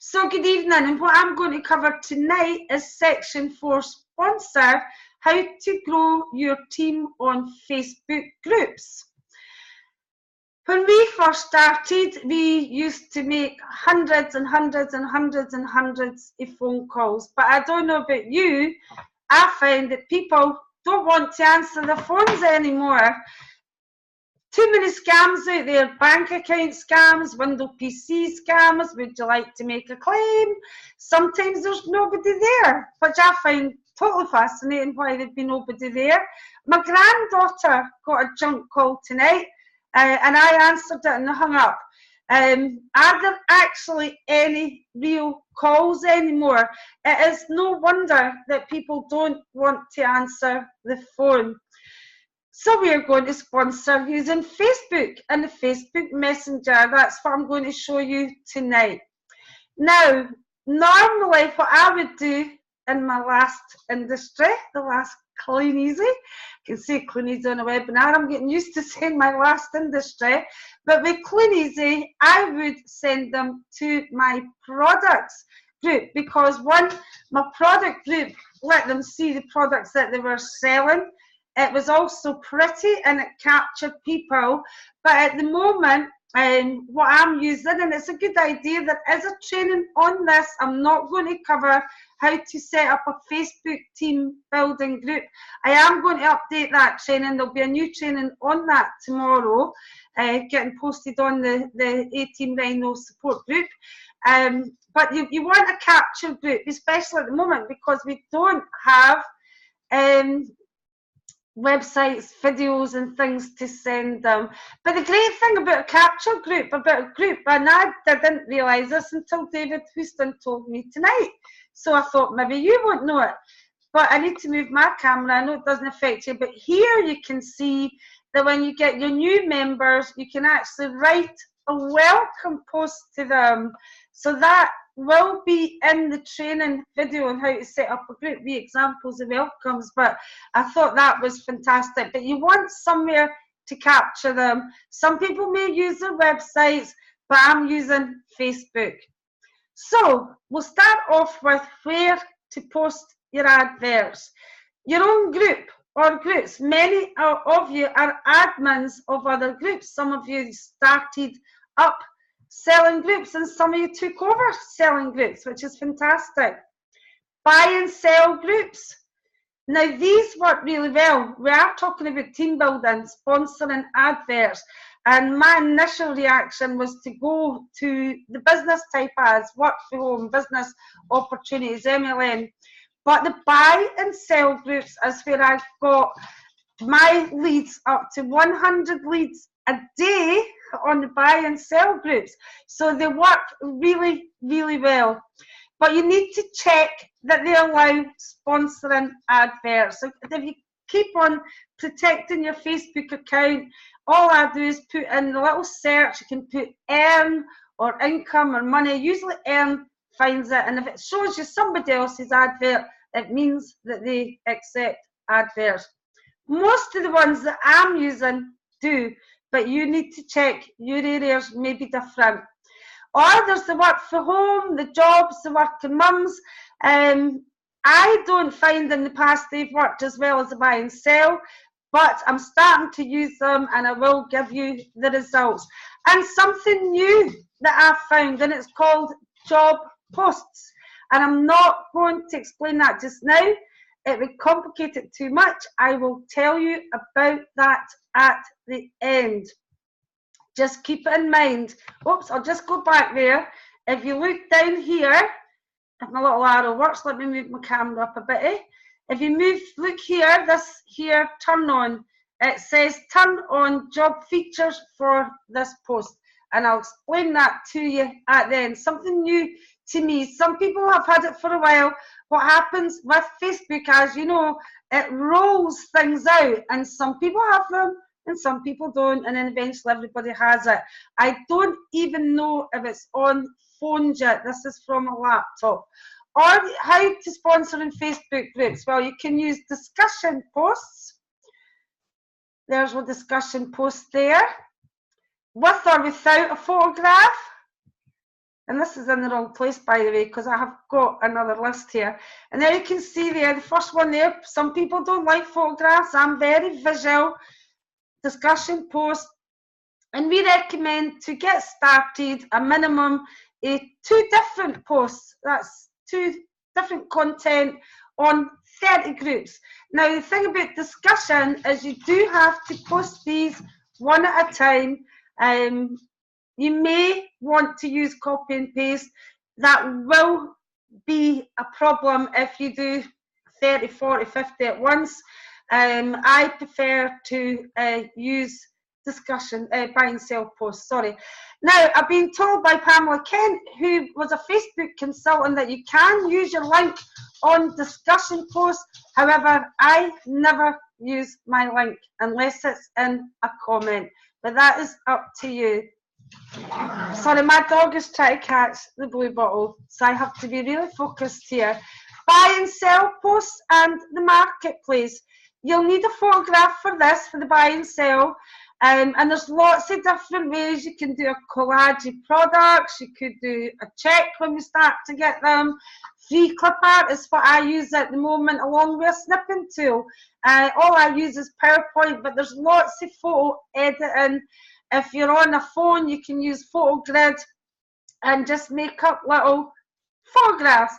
So good evening, and what I'm going to cover tonight is section 4 sponsor, how to grow your team on Facebook groups. When we first started, we used to make hundreds and hundreds and hundreds and hundreds of phone calls, but I don't know about you, I find that people don't want to answer the phones anymore. Too many scams out there, bank account scams, window PC scams, would you like to make a claim? Sometimes there's nobody there, which I find totally fascinating why there'd be nobody there. My granddaughter got a junk call tonight and I answered it and hung up. Are there actually any real calls anymore? It is no wonder that people don't want to answer the phone. So we are going to sponsor using Facebook and the Facebook Messenger. That's what I'm going to show you tonight. Now, normally what I would do in my last industry, the last Clean Easy, you can say Clean Easy on a webinar, I'm getting used to saying my last industry, but with Clean Easy, I would send them to my products group, because one, my product group let them see the products that they were selling. It was also pretty and it captured people, but at the moment, what I'm using, and it's a good idea, there is a training on this. I'm not going to cover how to set up a Facebook team building group. I am going to update that training. There'll be a new training on that tomorrow, getting posted on the A-Team Rhino support group. But you want a capture group, especially at the moment, because we don't have websites, videos and things to send them. But the great thing about a capture group, and I didn't realise this until David Houston told me tonight, so I thought maybe you won't know it, but I need to move my camera. I know it doesn't affect you, but here you can see that when you get your new members, you can actually write a welcome post to them. So that will be in the training video on how to set up a group, the examples of welcomes, but I thought that was fantastic. But you want somewhere to capture them. Some people may use their websites, but I'm using Facebook. So we'll start off with where to post your adverts. Your own group or groups. Many of you are admins of other groups. Some of you started up selling groups and some of you took over selling groups, which is fantastic. Buy and sell groups. Now these work really well. We are talking about team building, sponsoring adverts, and my initial reaction was to go to the business type ads, work from home, business opportunities, MLM. But the buy and sell groups is where I've got my leads up to 100 leads a day on the buy and sell groups. So they work really, really well. But you need to check that they allow sponsoring adverts. So if you keep on protecting your Facebook account, all I do is put in the little search. You can put earn or income or money. Usually earn finds it, and if it shows you somebody else's advert, it means that they accept adverts. Most of the ones that I'm using do, but you need to check. Your areas may be different. Or there's the work from home, the jobs, the working mums. I don't find in the past they've worked as well as the buy and sell, but I'm starting to use them and I will give you the results. And something new that I've found, and it's called job posts. And I'm not going to explain that just now. It would complicate it too much. I will tell you about that at the end. Just keep it in mind. Oops, I'll just go back there. If you look down here, if my little arrow works, let me move my camera up a bit. If you look here, this here, turn on. It says turn on job features for this post. And I'll explain that to you at the end. Something new to me. Some people have had it for a while. What happens with Facebook, as you know, it rolls things out, and some people have them and some people don't, and then eventually everybody has it. I don't even know if it's on phones yet. This is from a laptop. Or how to sponsor in Facebook groups. Well, you can use discussion posts. There's a discussion post there. With or without a photograph. and this is in the wrong place, by the way, because I have got another list here. And there you can see there, the first one there, some people don't like photographs. I'm very visual. Discussion post. And we recommend, to get started, a minimum of 2 different posts. That's 2 different content on 30 groups. Now, the thing about discussion is you do have to post these one at a time. You may want to use copy and paste. That will be a problem if you do 30, 40, 50 at once. I prefer to use discussion, buy and sell posts, sorry. Now, I've been told by Pamela Kent, who was a Facebook consultant, that you can use your link on discussion posts. However, I never use my link unless it's in a comment, but that is up to you. Sorry, my dog is trying to catch the blue bottle, so I have to be really focused here. Buy and sell posts and the marketplace. You'll need a photograph for this, for the buy and sell. And there's lots of different ways. You can do a collage of products. You could do a check when we start to get them. Free clip art is what I use at the moment, along with a snipping tool. All I use is PowerPoint, but there's lots of photo editing. If you're on a phone, you can use Photo Grid and just make up little photographs.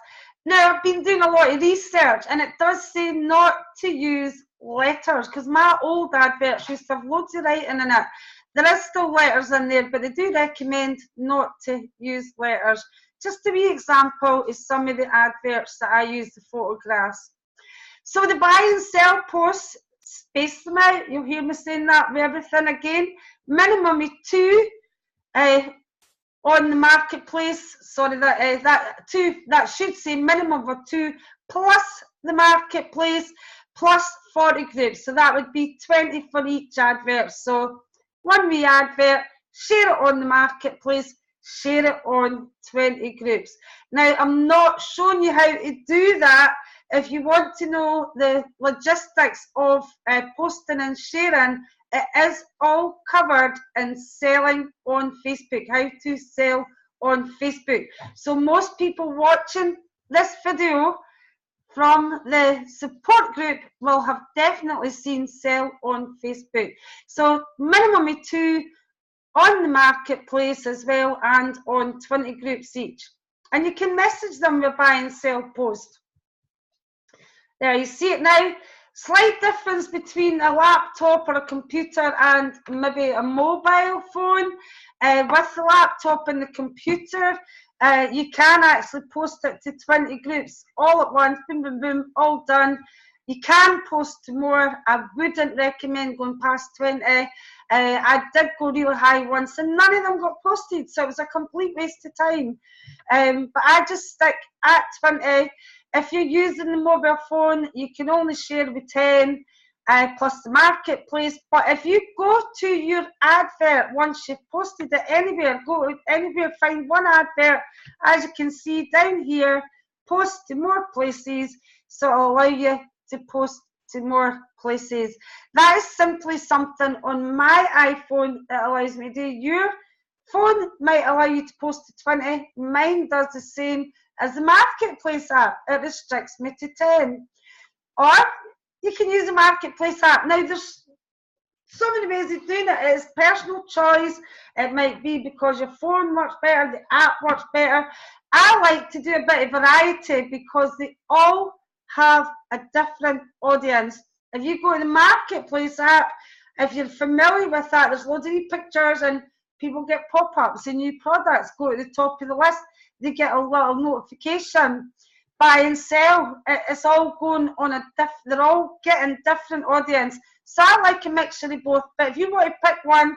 Now, I've been doing a lot of research, and it does say not to use letters, because my old adverts used to have loads of writing in it. There is still letters in there, but they do recommend not to use letters. Just a wee example is some of the adverts that I use, the photographs. So the buy and sell posts, space them out. You'll hear me saying that with everything again. Minimum of 2 on the marketplace. Sorry, that should say minimum of 2 plus the marketplace plus 40 groups. So that would be 20 for each advert. So one wee advert, share it on the marketplace, share it on 20 groups. Now, I'm not showing you how to do that. If you want to know the logistics of posting and sharing, it is all covered in selling on Facebook, how to sell on Facebook. So most people watching this video from the support group will have definitely seen sell on Facebook. So minimum of 2 on the marketplace as well, and on 20 groups each. And you can message them with buy and sell post. There, you see it now. Slight difference between a laptop or a computer and maybe a mobile phone. With the laptop and the computer, you can actually post it to 20 groups all at once, boom, boom, boom, all done. You can post to more. I wouldn't recommend going past 20. I did go really high once and none of them got posted, so it was a complete waste of time. But I just stick at 20. If you're using the mobile phone, you can only share with 10 plus the marketplace. But if you go to your advert, once you've posted it anywhere, go anywhere, find one advert, as you can see down here, post to more places, so it'll allow you to post to more places. That is simply something on my iPhone that allows me to do. Your phone might allow you to post to 20. Mine does the same as the marketplace app. It restricts me to 10. Or you can use the marketplace app. Now, there's so many ways of doing it. It's personal choice. It might be because your phone works better, the app works better. I like to do a bit of variety because they all have a different audience. If you go to the marketplace app, if you're familiar with that, there's loads of pictures and people get pop-ups and new products go to the top of the list. They get a little notification. Buy and sell, it's all going on a they're all getting different audience. So I like a mixture of both. But if you want to pick one,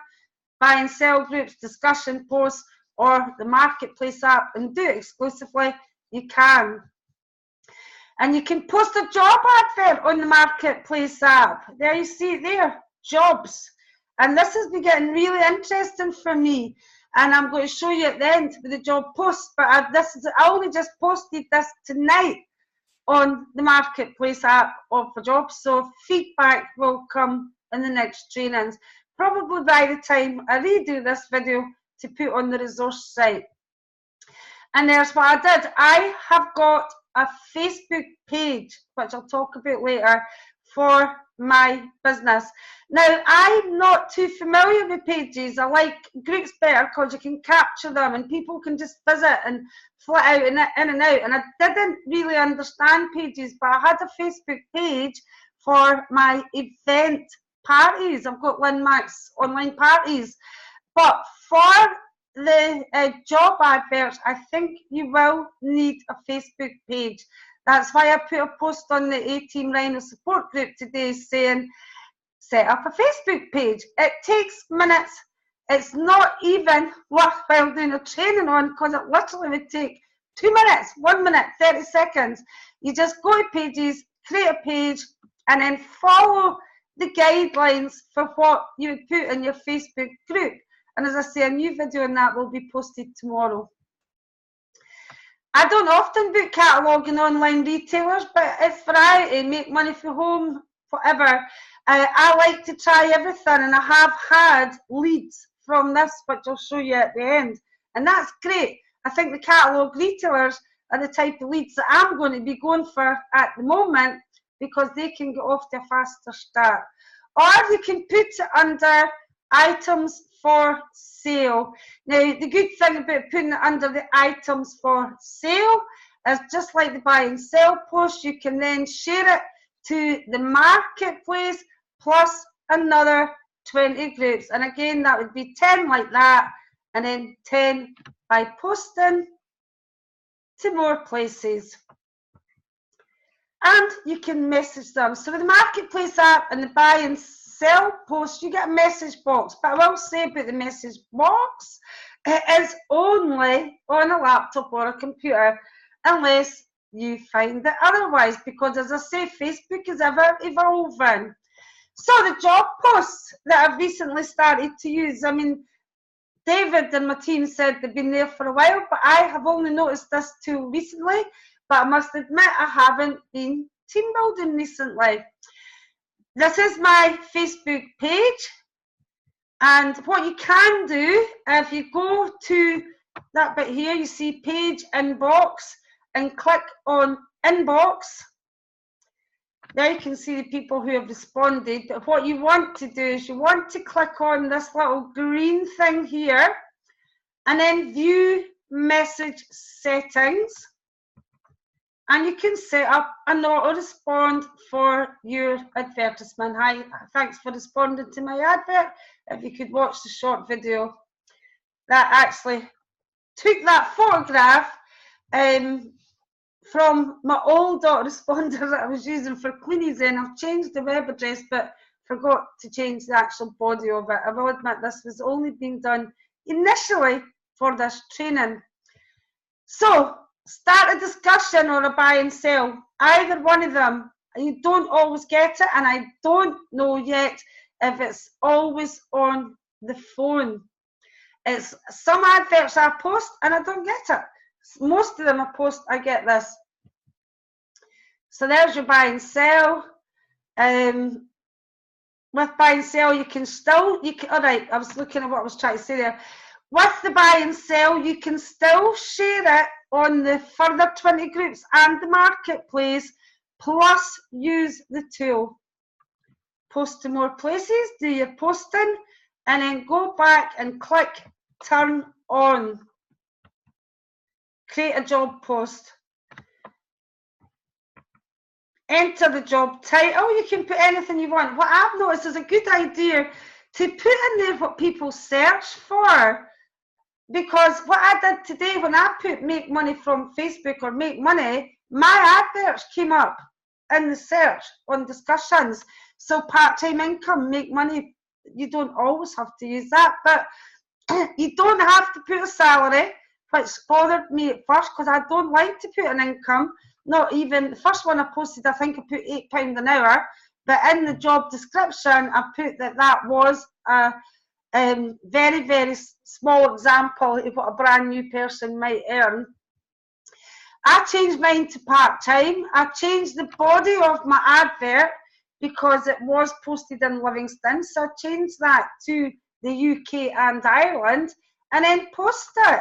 buy and sell groups, discussion posts, or the marketplace app and do it exclusively, you can. And you can post a job advert on the marketplace app. There you see it there, jobs. And this has been getting really interesting for me. And I'm going to show you at the end with the job post. But I only just posted this tonight on the marketplace app for jobs. So feedback will come in the next trainings, probably by the time I redo this video to put on the resource site. And there's what I did. I have got a Facebook page, which I'll talk about later, for my business. Now, I'm not too familiar with pages. I like groups better because you can capture them and people can just visit and flit out and in and out. And I didn't really understand pages, but I had a Facebook page for my event parties. I've got Lynn Max online parties. But for the job adverts, I think you will need a Facebook page. That's why I put a post on the A-Team Rhino support group today saying, set up a Facebook page. It takes minutes. It's not even worthwhile doing a training on because it literally would take 2 minutes, 1 minute, 30 seconds. You just go to pages, create a page, and then follow the guidelines for what you would put in your Facebook group. And as I say, a new video on that will be posted tomorrow. I don't often book cataloguing online retailers, but it's variety, make money from home, whatever. I like to try everything, and I have had leads from this, which I'll show you at the end. And that's great. I think the catalogue retailers are the type of leads that I'm going to be going for at the moment because they can get off to a faster start. Or you can put it under items for sale. Now, the good thing about putting it under the items for sale is just like the buy and sell post, you can then share it to the marketplace plus another 20 groups. And again, that would be 10 like that, and then 10 by posting to more places. And you can message them. So with the marketplace app and the buy and sell post, you get a message box. But I will say about the message box, it is only on a laptop or a computer unless you find it otherwise, because as I say, Facebook is ever evolving. So the job posts that I've recently started to use, I mean, David and my team said they've been there for a while, but I have only noticed this tool recently. But I must admit, I haven't been team building recently. This is my Facebook page. And what you can do, if you go to that bit here, you see page inbox and click on inbox. There you can see the people who have responded. But what you want to do is you want to click on this little green thing here and then view message settings. And you can set up an auto-respond for your advertisement. Hi, thanks for responding to my advert. If you could watch the short video that actually took that photograph from my old autoresponder that I was using for Queenies, and I've changed the web address but forgot to change the actual body of it. I will admit this was only being done initially for this training. So, start a discussion or a buy and sell. Either one of them. You don't always get it, and I don't know yet if it's always on the phone. It's some adverts I post and I don't get it. Most of them I post, I get this. So there's your buy and sell. With buy and sell, you can still, all right, I was looking at what I was trying to say there. With the buy and sell, you can still share it on the further 20 groups and the marketplace, plus use the tool. Post to more places, do your posting, and then go back and click turn on. Create a job post. Enter the job title. You can put anything you want. What I've noticed is a good idea to put in there what people search for. Because what I did today, when I put make money from Facebook or make money, my adverts came up in the search on discussions. So part-time income, make money, you don't always have to use that, but you don't have to put a salary, which bothered me at first because I don't like to put an income. Not even, the first one I posted, I think I put £8 an hour, but in the job description, I put that that was a very, very small example of what a brand new person might earn. I changed mine to part-time. I changed the body of my advert because it was posted in Livingston, so I changed that to the UK and Ireland and then post it.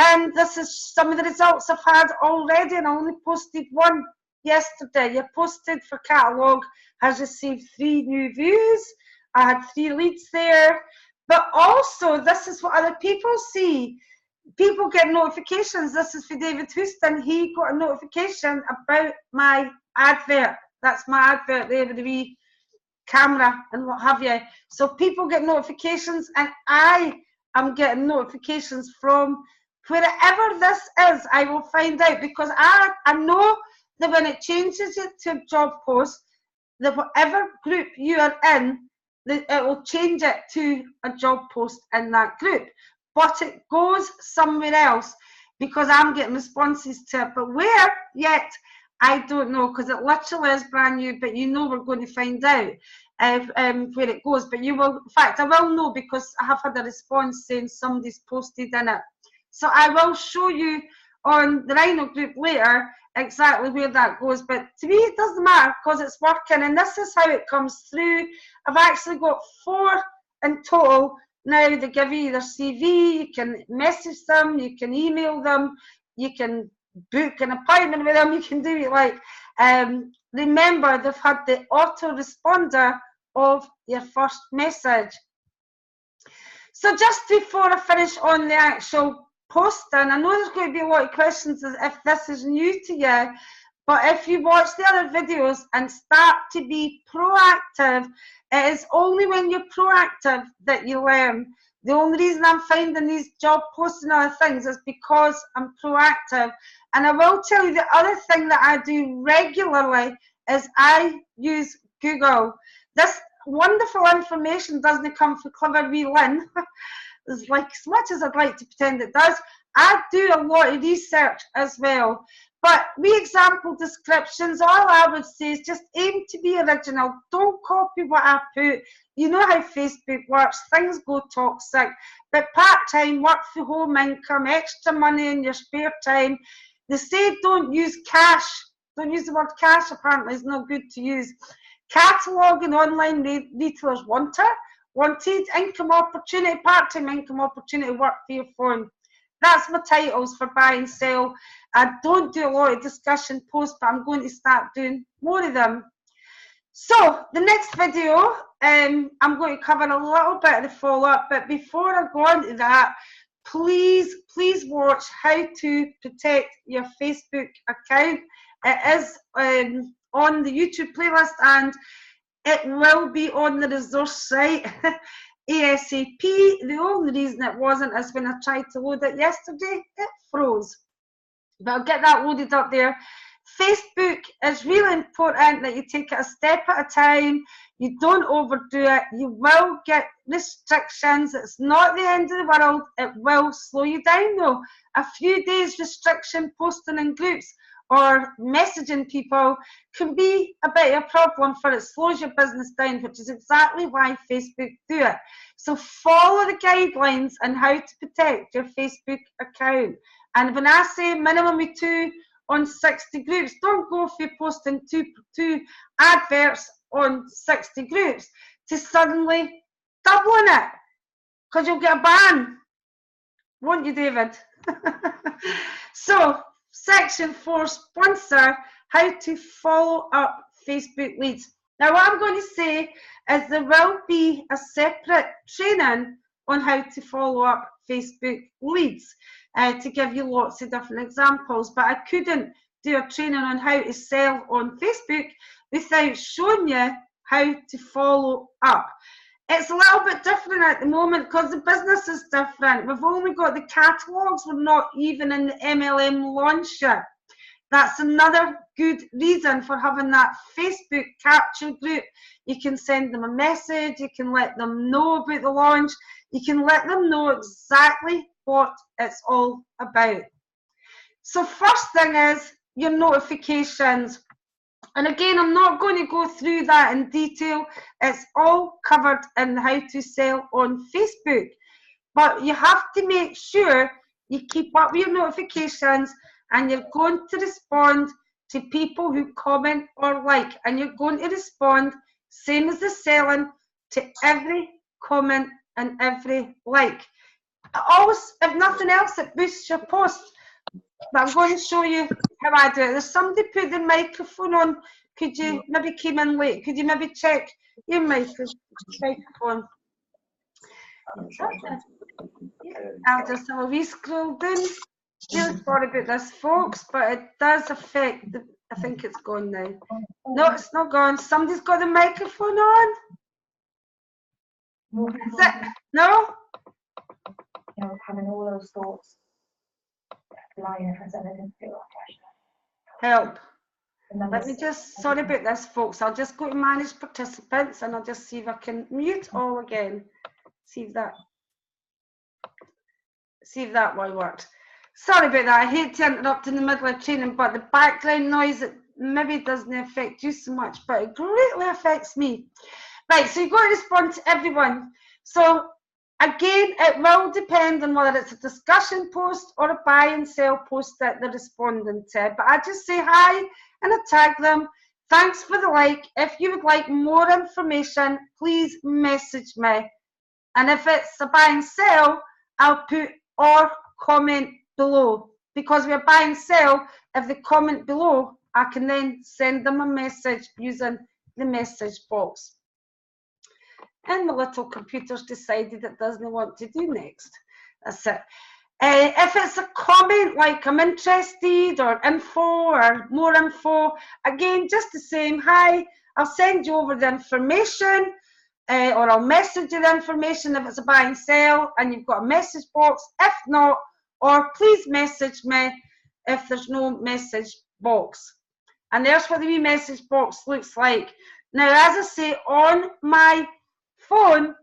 And this is some of the results I've had already, and I only posted one yesterday. Your posted for catalogue has received 3 new views. I had 3 leads there. But also, this is what other people see. People get notifications. This is for David Houston. He got a notification about my advert. That's my advert there with the wee camera and what have you. So people get notifications, and I am getting notifications from wherever this is. I will find out, because I know that when it changes it to a job post, that whatever group you are in, it will change it to a job post in that group. But it goes somewhere else because I'm getting responses to it. But where yet, I don't know, because it literally is brand new, but you know we're going to find out where it goes. But you will, in fact, I will know, because I have had a response saying somebody's posted in it. So I will show you on the Rhino group later exactly where that goes. But to me, it doesn't matter because it's working, and this is how it comes through. I've actually got 4 in total now. They give you their CV, you can message them, you can email them, you can book an appointment with them, you can do it like, remember, they've had the autoresponder of your first message. So just before I finish on the actual posting, I know there's going to be a lot of questions as if this is new to you, but if you watch the other videos and start to be proactive, it is only when you're proactive that you learn. The only reason I'm finding these job posts and other things is because I'm proactive. And I will tell you, the other thing that I do regularly is I use Google. This wonderful information doesn't come from Clever Wee Lynn. As much as I'd like to pretend it does, I do a lot of research as well. But example descriptions, all I would say is just aim to be original. Don't copy what I put. You know how Facebook works. Things go toxic. But part-time, work from home income, extra money in your spare time. They say don't use cash. Don't use the word cash, apparently. It's not good to use. Catalogue and online retailers wanted income opportunity, part-time income opportunity, work for your phone. That's my titles for buy and sell. I don't do a lot of discussion posts, but I'm going to start doing more of them. So the next video, I'm going to cover a little bit of the follow-up, but before I go on to that, please watch how to protect your Facebook account. It is on the YouTube playlist, and it will be on the resource site ASAP. The only reason it wasn't is when I tried to load it yesterday, it froze. But I'll get that loaded up there. Facebook is really important that you take it a step at a time. You don't overdo it. You will get restrictions. It's not the end of the world. It will slow you down though. A few days restriction posting in groups or messaging people can be a bit of a problem, for it slows your business down, which is exactly why Facebook do it. So follow the guidelines on how to protect your Facebook account. And when I say minimum of 2 on 60 groups, don't go for posting two adverts on 60 groups to suddenly doubling it, because you'll get a ban, won't you, David? So Section 4, sponsor, how to follow up Facebook leads. Now what I'm going to say is there will be a separate training on how to follow up Facebook leads to give you lots of different examples, but I couldn't do a training on how to sell on Facebook without showing you how to follow up. It's a little bit different at the moment because the business is different. We've only got the catalogues. We're not even in the MLM launch yet. That's another good reason for having that Facebook capture group. You can send them a message. You can let them know about the launch. You can let them know exactly what it's all about. So first thing is your notifications. And again, I'm not going to go through that in detail. It's all covered in how to sell on Facebook. But you have to make sure you keep up with your notifications, and you're going to respond to people who comment or like. And you're going to respond, same as the selling, to every comment and every like. Always, if nothing else, it boosts your post. But I'm going to show you how I do it. There's somebody put the microphone on. Could you maybe came in late? Could you maybe check your microphone? I'll just have a wee scroll down. Really sorry about this, folks, but it does affect. I think it's gone now. No, it's not gone. Somebody's got the microphone on. Is it? No? You know, having all those thoughts lying if I didn't feel like Help. Let me just, sorry about this, folks. I'll just go to manage participants and I'll just see if I can mute all again. See if that one worked. Sorry about that. I hate to interrupt in the middle of training, but the background noise, it maybe doesn't affect you so much, but it greatly affects me. Right, so you've got to respond to everyone. So again, it will depend on whether it's a discussion post or a buy and sell post that they're responding to. But I just say hi and I tag them. Thanks for the like. If you would like more information, please message me. And if it's a buy and sell, I'll put or comment below. Because we're buy and sell, if they comment below, I can then send them a message using the message box. And my little computer's decided it doesn't want to do next. That's it. If it's a comment like I'm interested or info or more info, again, just the same, hi, I'll send you over the information or I'll message you the information if it's a buy and sell and you've got a message box. If not, or please message me if there's no message box. And there's what the wee message box looks like. Now, as I say, on my phone,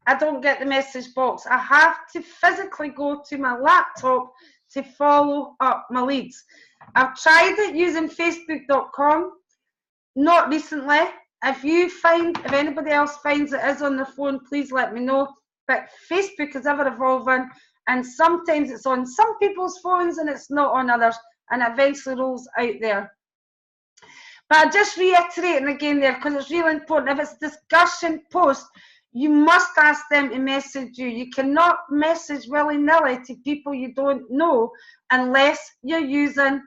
I don't get the message box. I have to physically go to my laptop to follow up my leads. I've tried it using facebook.com, not recently. If anybody else finds it is on their phone, please let me know. But Facebook is ever evolving, and sometimes it's on some people's phones and it's not on others, and it eventually rolls out there. But I'm just reiterating again there because it's really important. If it's a discussion post, you must ask them to message you. You cannot message willy-nilly to people you don't know unless you're using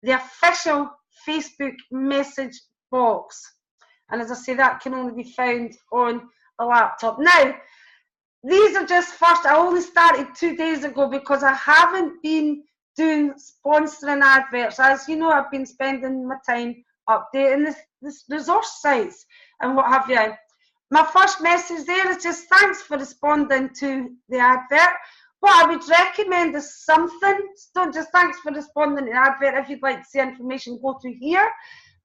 the official Facebook message box. And as I say, that can only be found on a laptop. Now, these are just first. I only started 2 days ago because I haven't been doing sponsoring adverts. As you know, I've been spending my time updating this resource sites and what have you. My first message there is just thanks for responding to the advert. What I would recommend is something, don't just thanks for responding to the advert. If you'd like to see information, go to here.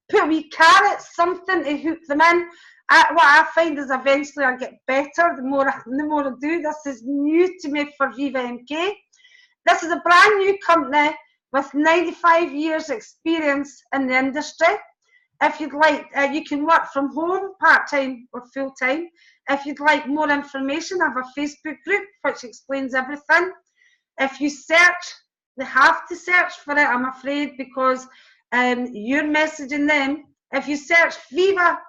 Put a wee carrot, something to hook them in. What I find is eventually I get better the more I do. This is new to me for Viva MK. This is a brand new company with 95 years experience in the industry. If you'd like, you can work from home, part-time or full-time. If you'd like more information, I have a Facebook group which explains everything. If you search, they have to search for it, I'm afraid, because you're messaging them. If you search Viva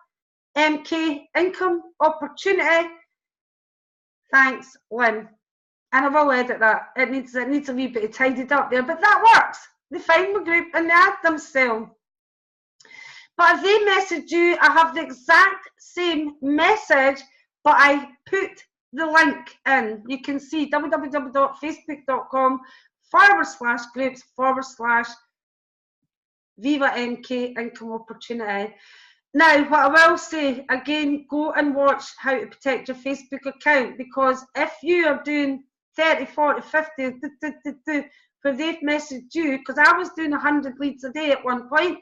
MK Income Opportunity, thanks, Lynn. And I will edit that. It needs a wee bit of tidied up there, but that works. They find my group and they add themselves. But if they message you, I have the exact same message, but I put the link in. You can see www.facebook.com/groups/Viva MK Income Opportunity. Now, what I will say, again, go and watch How to Protect Your Facebook Account, because if you are doing 30, 40, 50, where they've messaged you, because I was doing 100 leads a day at one point,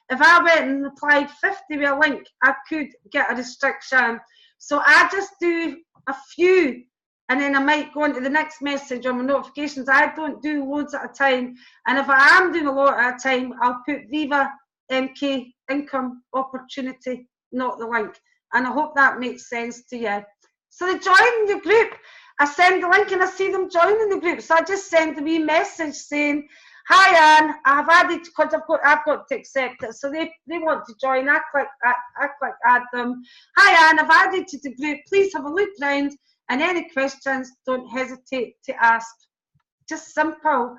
if I went and replied 50 with a link, I could get a restriction. So I just do a few, and then I might go into the next message on my notifications. I don't do loads at a time. And if I am doing a lot at a time, I'll put Viva MK Income Opportunity, not the link. And I hope that makes sense to you. So they join the group. I send the link and I see them joining the group. So I just send a wee message saying, hi Anne, I've added, because I've got to accept it. So they want to join. I click add them. Hi Anne, I've added to the group. Please have a look round And any questions, don't hesitate to ask. Just simple.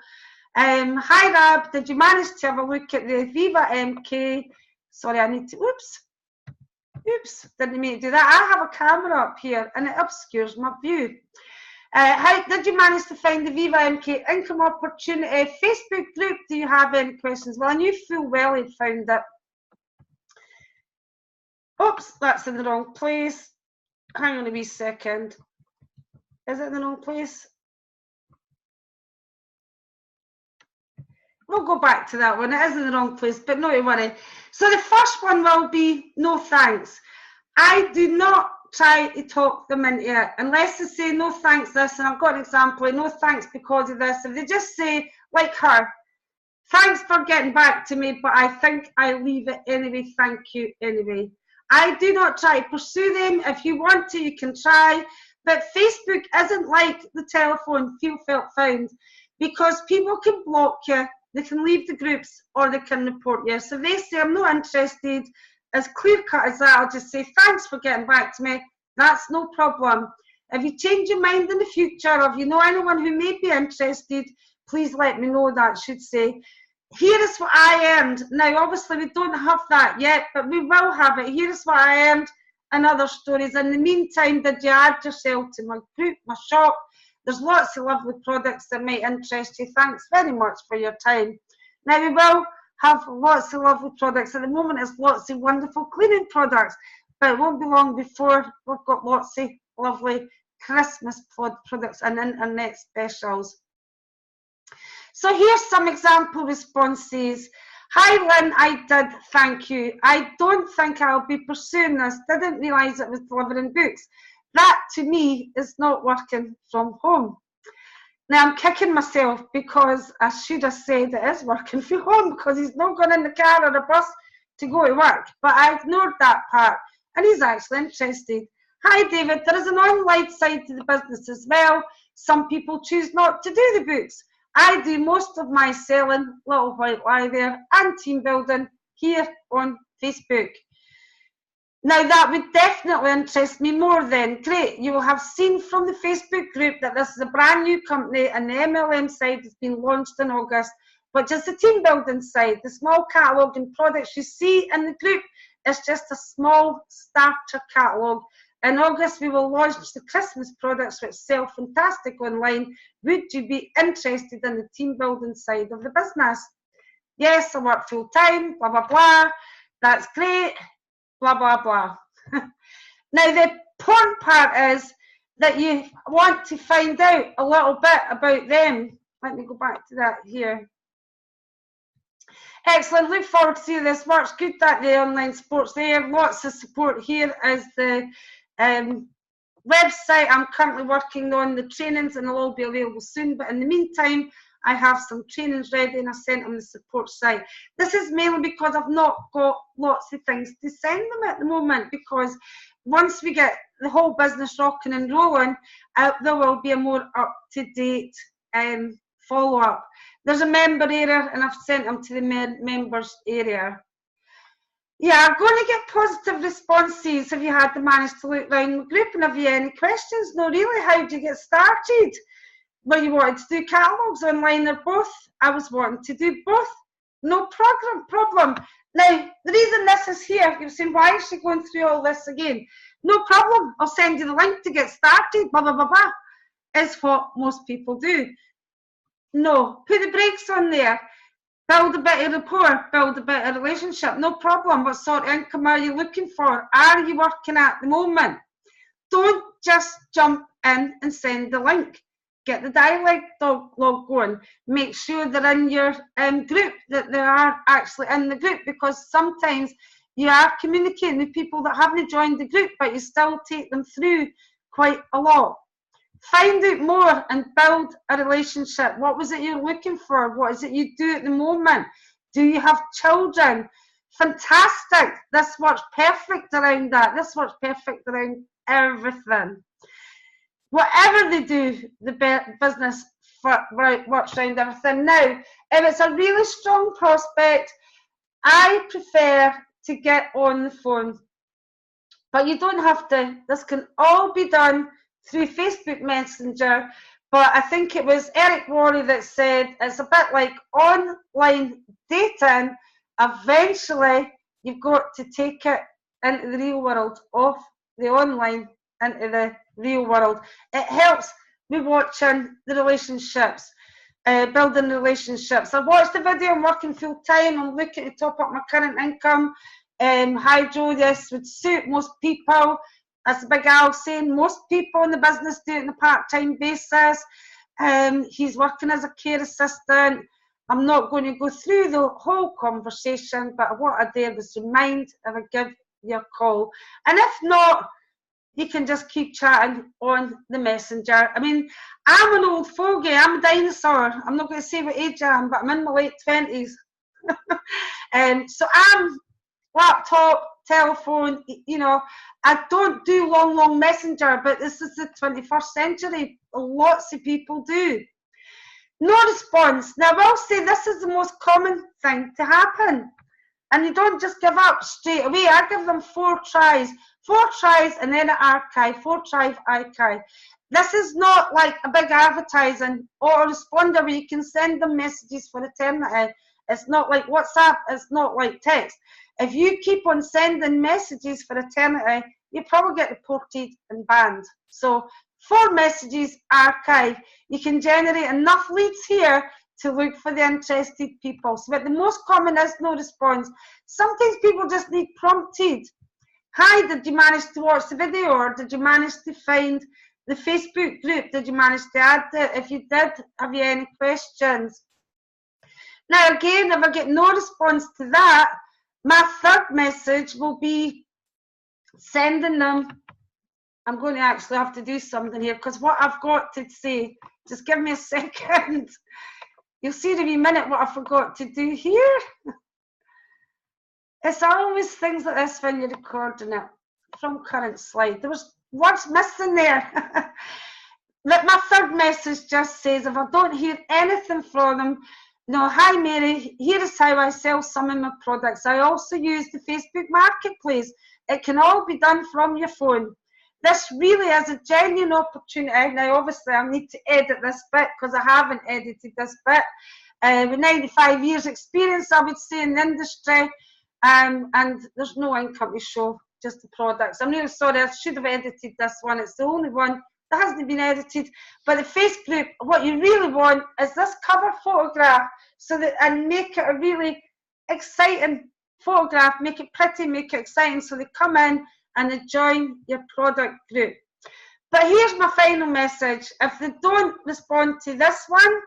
Hi Rab, did you manage to have a look at the Viva MK? Sorry, I need to, oops, didn't mean to do that. I have a camera up here and it obscures my view. How did you manage to find the Viva MK Income Opportunity Facebook group? Do you have any questions? Well, I knew full well he'd found it. Oops, that's in the wrong place. Hang on a wee second. Is it in the wrong place? We'll go back to that one. It is in the wrong place, but not to worry. So the first one will be no thanks. I do not try to talk them into it unless they say no thanks this, and I've got an example of no thanks because of this. If they just say, like her, thanks for getting back to me, but I think I'll leave it anyway, thank you anyway. I do not try to pursue them. If you want to, you can try, but Facebook isn't like the telephone, feel, felt, found, because people can block you, they can leave the groups, or they can report you. So they say, I'm not interested, as clear cut as that, I'll just say, thanks for getting back to me, that's no problem. If you change your mind in the future, or if you know anyone who may be interested, please let me know, that should say. Here is what I earned. Now, obviously, we don't have that yet, but we will have it. Here is what I earned and other stories. In the meantime, did you add yourself to my group, my shop? There's lots of lovely products that might interest you. Thanks very much for your time. Now, we will have lots of lovely products. At the moment, it's lots of wonderful cleaning products, but it won't be long before we've got lots of lovely Christmas products and internet specials. So here's some example responses. Hi Lynn, I did, thank you. I don't think I'll be pursuing this. Didn't realise it was delivering books. That to me is not working from home. Now I'm kicking myself because I should have said it is working from home, because he's not gone in the car or a bus to go to work. But I ignored that part, and he's actually interested. Hi David, there is an online side to the business as well. Some people choose not to do the books. I do most of my selling, little white lie there, and team building here on Facebook. Now that would definitely interest me more then. Great, you will have seen from the Facebook group that this is a brand new company and the MLM side has been launched in August, which is the team building side. The small catalogue and products you see in the group is just a small starter catalogue. In August, we will launch the Christmas products which sell fantastic online. Would you be interested in the team building side of the business? Yes, I work full time, blah, blah, blah. That's great, blah, blah, blah. Now, the important part is that you want to find out a little bit about them. Let me go back to that here. Excellent, look forward to seeing this works. Good that the online support's there. Lots of support here as the website. I'm currently working on the trainings and they'll all be available soon, but in the meantime I have some trainings ready and I sent them the support site. This is mainly because I've not got lots of things to send them at the moment, because once we get the whole business rocking and rolling, there will be a more up-to-date follow-up. There's a member area and I've sent them to the members area. Yeah, I'm going to get positive responses if you had to manage to look around the group. And have you any questions? No, really, how did you get started? Well, you wanted to do catalogues online or both? I was wanting to do both. No problem. Now, the reason this is here, you're saying, why is she going through all this again? No problem. I'll send you the link to get started, blah, blah, blah, blah, is what most people do. No, put the brakes on there. Build a bit of rapport, build a bit of relationship, no problem. What sort of income are you looking for? Are you working at the moment? Don't just jump in and send the link. Get the dialogue going. Make sure they're in your group, that they are actually in the group, because sometimes you are communicating with people that haven't joined the group, but you still take them through quite a lot. Find out more and build a relationship. What was it you're looking for? What is it you do at the moment? Do you have children? Fantastic. This works perfect around that. This works perfect around everything. Whatever they do, the business works around everything. Now, if it's a really strong prospect, I prefer to get on the phone. But you don't have to. This can all be done through Facebook Messenger, but I think it was Eric Worley that said it's a bit like online dating. Eventually, you've got to take it into the real world, off the online into the real world. It helps me watching the relationships, building relationships. I watched the video, I'm working full time, I'm looking to top up my current income. Hi Joe, this would suit most people. As Big Al saying, most people in the business do it on a part-time basis. He's working as a care assistant. I'm not going to go through the whole conversation, but what I did was remind if I give you a call. And if not, you can just keep chatting on the messenger. I mean, I'm an old fogey, I'm a dinosaur. I'm not going to say what age I am, but I'm in my late 20s. So I'm laptop, telephone, you know, I don't do long messenger, but this is the 21st century. Lots of people do. No response. Now, I will say this is the most common thing to happen. And you don't just give up straight away. I give them 4 tries. 4 tries and then an archive. 4 tries, archive. This is not like a big advertising autoresponder where you can send them messages for eternity. It's not like WhatsApp. It's not like text. If you keep on sending messages for eternity, you probably get reported and banned. So 4 messages, archive. You can generate enough leads here to look for the interested people. So, but the most common is no response. Sometimes people just need prompted. Hi, did you manage to watch the video, or did you manage to find the Facebook group? Did you manage to add it? If you did, have you any questions? Now again, if I get no response to that, my third message will be sending them. I'm going to actually have to do something here because what I've got to say, just give me a second. You'll see in a wee minute what I forgot to do here. It's always things like this when you're recording it. From current slide. There was words missing there. My third message just says, if I don't hear anything from them, no, hi Mary, here is how I sell some of my products. I also use the Facebook Marketplace. It can all be done from your phone. This really is a genuine opportunity. Now, obviously, I need to edit this bit because I haven't edited this bit. With 95 years experience, I would say, in the industry, and there's no income to show, just the products. I'm really sorry, I should have edited this one. It's the only one that hasn't been edited. But the face group, what you really want is this cover photograph, so that, and make it a really exciting photograph, make it pretty, make it exciting, so they come in and they join your product group. But here's my final message. If they don't respond to this one,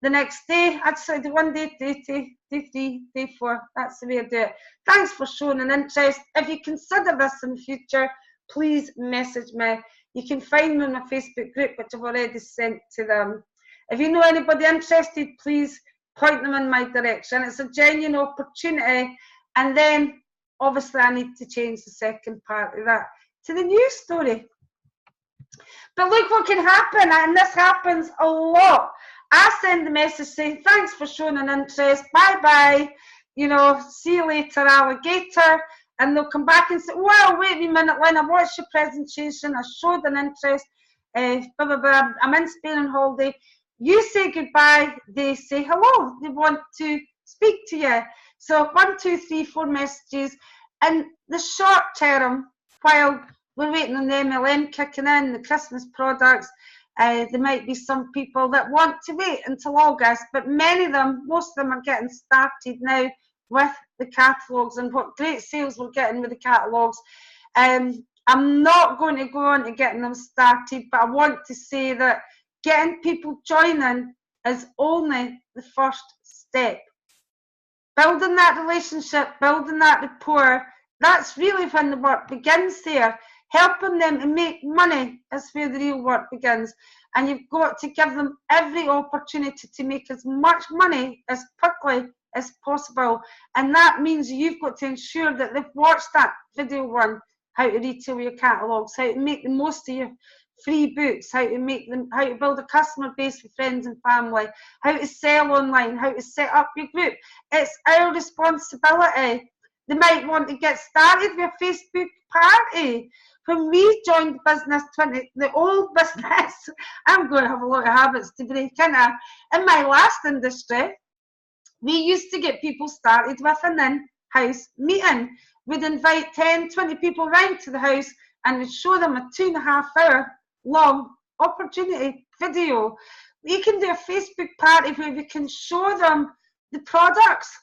the next day, I'd say the 1 day, day 2, day 3, day 4, that's the way I do it. Thanks for showing an interest. If you consider this in the future, please message me. You can find me on my Facebook group, which I've already sent to them. If you know anybody interested, please point them in my direction. It's a genuine opportunity. And then, obviously, I need to change the second part of that to the news story. But look what can happen, and this happens a lot. I send the message saying, thanks for showing an interest, bye-bye, you know, see you later, alligator. And they'll come back and say, well, wait a minute, Lynn, I watched your presentation, I showed an interest, blah, blah, blah. I'm in Spain on holiday. You say goodbye, they say hello, they want to speak to you. So 1, 2, 3, 4 messages. And the short term, while we're waiting on the MLM kicking in, the Christmas products, there might be some people that want to wait until August, but many of them, most of them are getting started now with the catalogues, and what great sales we're getting with the catalogues. I'm not going to go on to getting them started, but I want to say that getting people joining is only the first step. Building that relationship, building that rapport, that's really when the work begins there. Helping them to make money is where the real work begins. And you've got to give them every opportunity to make as much money as quickly as possible. And that means you've got to ensure that they've watched that video one, how to retail your catalogues, how to make the most of your free books, how to build a customer base with friends and family, how to sell online, how to set up your group. It's our responsibility they might want to get started with a Facebook party. When we joined business, the old business, I'm going to have a lot of habits to break into. In my last industry, we used to get people started with an in-house meeting. We'd invite 10, 20 people round to the house and we'd show them a 2.5 hour long opportunity video. We can do a Facebook party where we can show them the products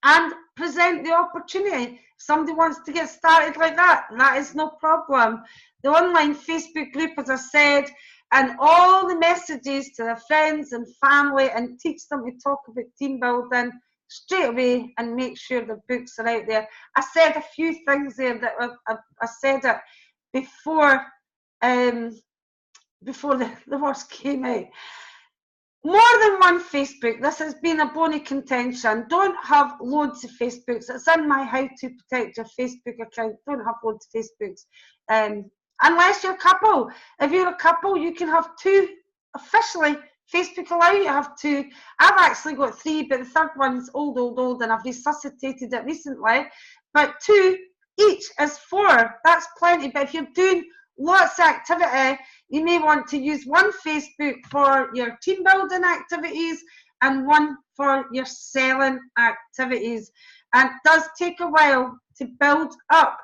and present the opportunity. If somebody wants to get started like that, that is no problem. The online Facebook group, as I said, and all the messages to their friends and family, and teach them to talk about team building straight away and make sure the books are out there. I said a few things there that I said it before the words came out. More than one Facebook. This has been a bony contention. Don't have loads of Facebooks. It's in my How to Protect Your Facebook account. Don't have loads of Facebooks. Unless you're a couple. If you're a couple, you can have 2. Officially, Facebook allow you to have 2. I've actually got 3, but the third one's old, and I've resuscitated it recently. But 2 each is 4. That's plenty. But if you're doing lots of activity, you may want to use one Facebook for your team building activities and one for your selling activities. And it does take a while to build up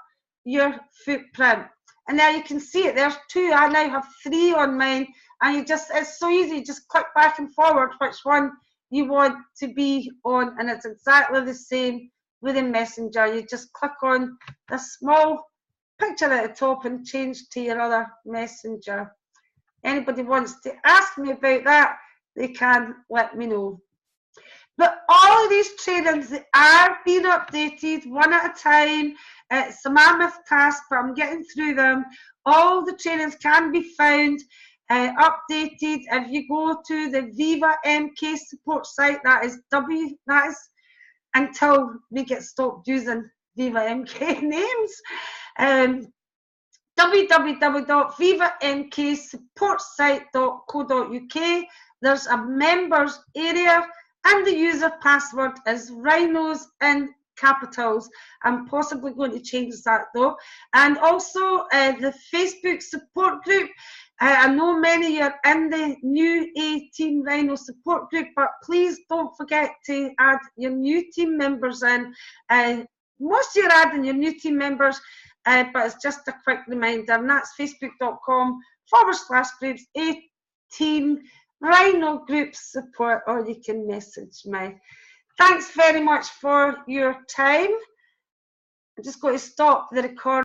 your footprint. And there you can see it, there's 2. I now have 3 on mine, and it's so easy, just click back and forward which one you want to be on, and it's exactly the same within Messenger. You just click on the small picture at the top and change to your other messenger. Anybody wants to ask me about that, they can let me know. But all of these trainings, they are being updated one at a time. It's a mammoth task, but I'm getting through them. All the trainings can be found updated. If you go to the Viva MK support site, that is until we get stopped using Viva MK names. www.vivamksupportsite.co.uk. There's a members area, and the user password is rhinos in capitals. I'm possibly going to change that though. And also the Facebook support group. I know many are in the new A-Team Rhino support group, but please don't forget to add your new team members in. Most of you are adding your new team members, but it's just a quick reminder, and that's facebook.com/groups A-Team Rhino Group Support, or you can message me. Thanks very much for your time. I'm just going to stop the recording.